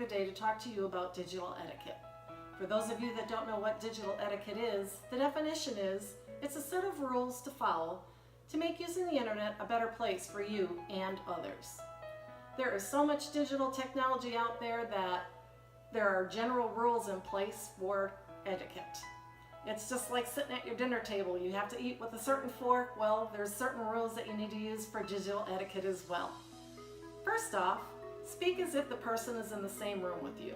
today to talk to you about digital etiquette. For those of you that don't know what digital etiquette is, the definition is, it's a set of rules to follow to make using the internet a better place for you and others. There is so much digital technology out there that there are general rules in place for etiquette. It's just like sitting at your dinner table. You have to eat with a certain fork. Well, there's certain rules that you need to use for digital etiquette as well. First off, speak as if the person is in the same room with you.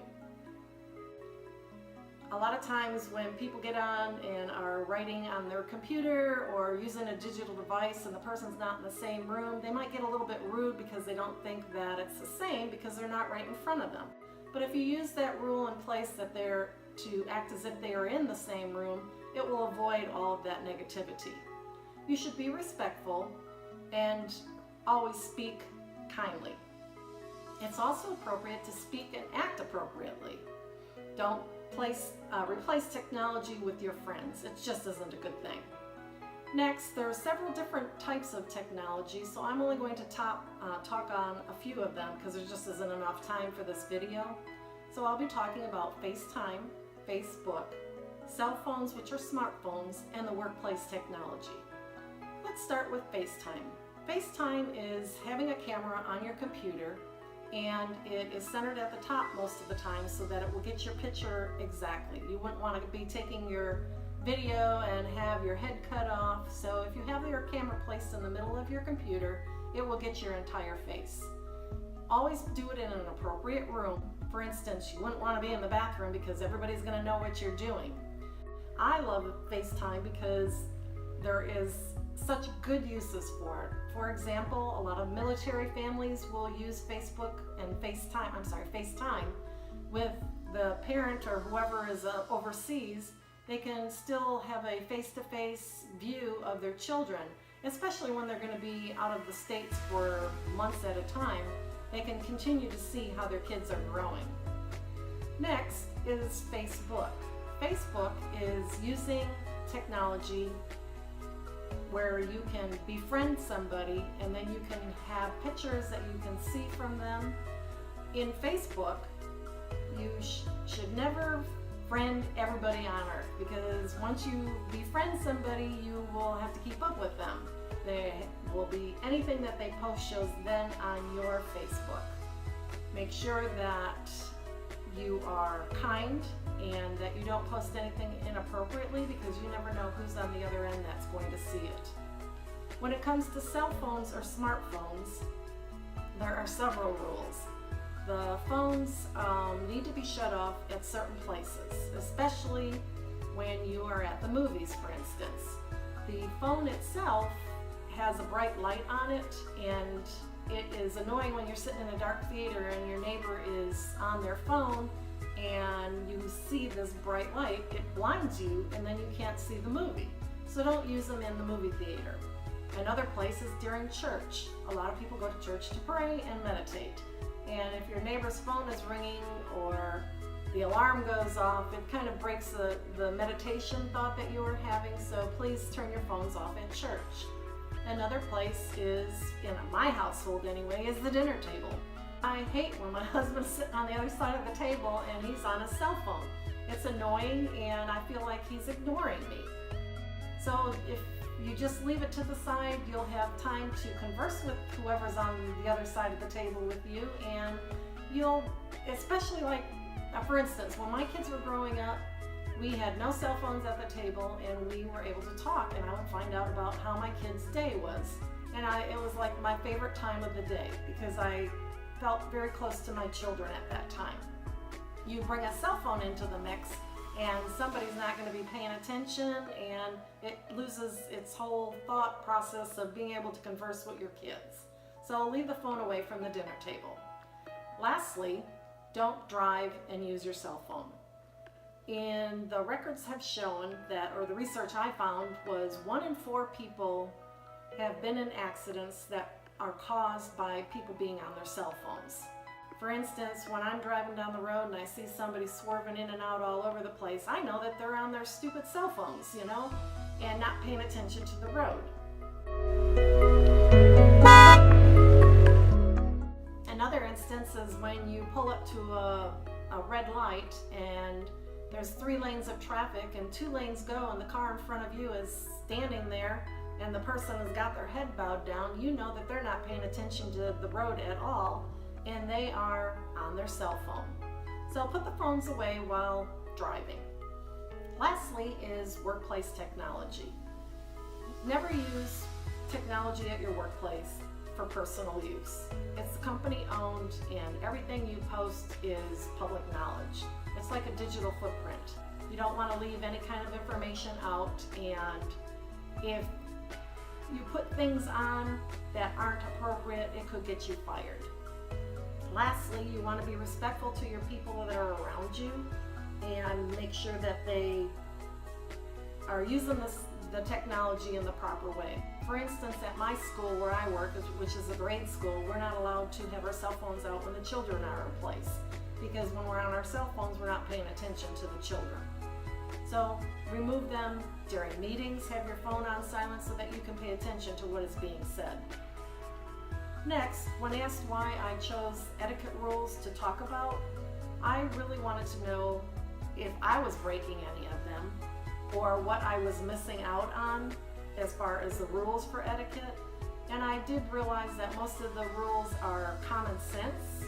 A lot of times when people get on and are writing on their computer or using a digital device and the person's not in the same room, they might get a little bit rude because they don't think that it's the same because they're not right in front of them. But if you use that rule in place that they're to act as if they are in the same room, it will avoid all of that negativity. You should be respectful and always speak kindly. It's also appropriate to speak and act appropriately. Don't replace technology with your friends. It just isn't a good thing. Next, there are several different types of technology, so I'm only going to talk on a few of them because there just isn't enough time for this video. So I'll be talking about FaceTime, Facebook, cell phones, which are smartphones, and the workplace technology. Let's start with FaceTime. FaceTime is having a camera on your computer, and it is centered at the top most of the time so that it will get your picture exactly. You wouldn't want to be taking your video and have your head cut off, so if you have your camera placed in the middle of your computer, it will get your entire face. Always do it in an appropriate room. For instance, you wouldn't want to be in the bathroom because everybody's going to know what you're doing. I love FaceTime because there is such good uses for it. For example, a lot of military families will use Facebook and FaceTime with the parent or whoever is overseas. They can still have a face-to-face view of their children, especially when they're going to be out of the States for months at a time. They can continue to see how their kids are growing. Next is Facebook. Facebook is using technology where you can befriend somebody and then you can have pictures that you can see from them. In Facebook, you should never friend everybody on earth, because once you befriend somebody, you will have to keep up with them. There will be anything that they post shows then on your Facebook. Make sure that you are kind and that you don't post anything inappropriately, because you never know who's on the other end that's going to see it. When it comes to cell phones or smartphones, there are several rules. The phones need to be shut off at certain places, especially when you are at the movies, for instance. The phone itself has a bright light on it, and it is annoying when you're sitting in a dark theater and your neighbor is on their phone and you see this bright light. It blinds you and then you can't see the movie. So don't use them in the movie theater. Another place is during church. A lot of people go to church to pray and meditate. And if your neighbor's phone is ringing or the alarm goes off, it kind of breaks the meditation thought that you were having, so please turn your phones off at church. Another place is, in my household anyway, is the dinner table. I hate when my husband's sitting on the other side of the table and he's on his cell phone. It's annoying and I feel like he's ignoring me. So if you just leave it to the side, you'll have time to converse with whoever's on the other side of the table with you, and you'll, especially like, for instance, when my kids were growing up, we had no cell phones at the table and we were able to talk, and I would find out about how my kids' day was. And it was like my favorite time of the day because I felt very close to my children at that time. You bring a cell phone into the mix and somebody's not going to be paying attention, and it loses its whole thought process of being able to converse with your kids. So leave the phone away from the dinner table. Lastly, don't drive and use your cell phone. And the records have shown that, or the research I found was 1 in 4 people have been in accidents that are caused by people being on their cell phones. For instance, when I'm driving down the road and I see somebody swerving in and out all over the place, I know that they're on their stupid cell phones, and not paying attention to the road. Another instance, is when you pull up to a red light and there's 3 lanes of traffic and 2 lanes go and the car in front of you is standing there and the person has got their head bowed down. You know that they're not paying attention to the road at all and they are on their cell phone. So put the phones away while driving. Lastly is workplace technology. Never use technology at your workplace for personal use. It's company owned and everything you post is public knowledge. It's like a digital footprint. You don't want to leave any kind of information out, and if you put things on that aren't appropriate, it could get you fired. Lastly, you want to be respectful to your people that are around you and make sure that they are using the technology in the proper way. For instance, at my school where I work, which is a grade school, we're not allowed to have our cell phones out when the children are in place, because when we're on our cell phones, we're not paying attention to the children. So remove them during meetings, have your phone on silent so that you can pay attention to what is being said. Next, when asked why I chose etiquette rules to talk about, I really wanted to know if I was breaking any of them or what I was missing out on as far as the rules for etiquette. And I did realize that most of the rules are common sense.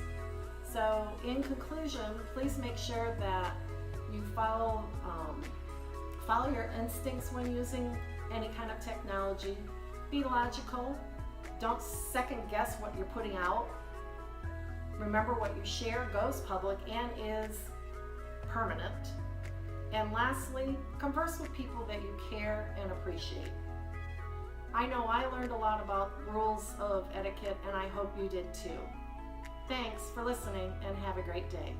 So in conclusion, please make sure that you follow your instincts when using any kind of technology. Be logical. Don't second guess what you're putting out. Remember, what you share goes public and is permanent. And lastly, converse with people that you care and appreciate. I know I learned a lot about rules of etiquette, and I hope you did too. Thanks for listening and have a great day.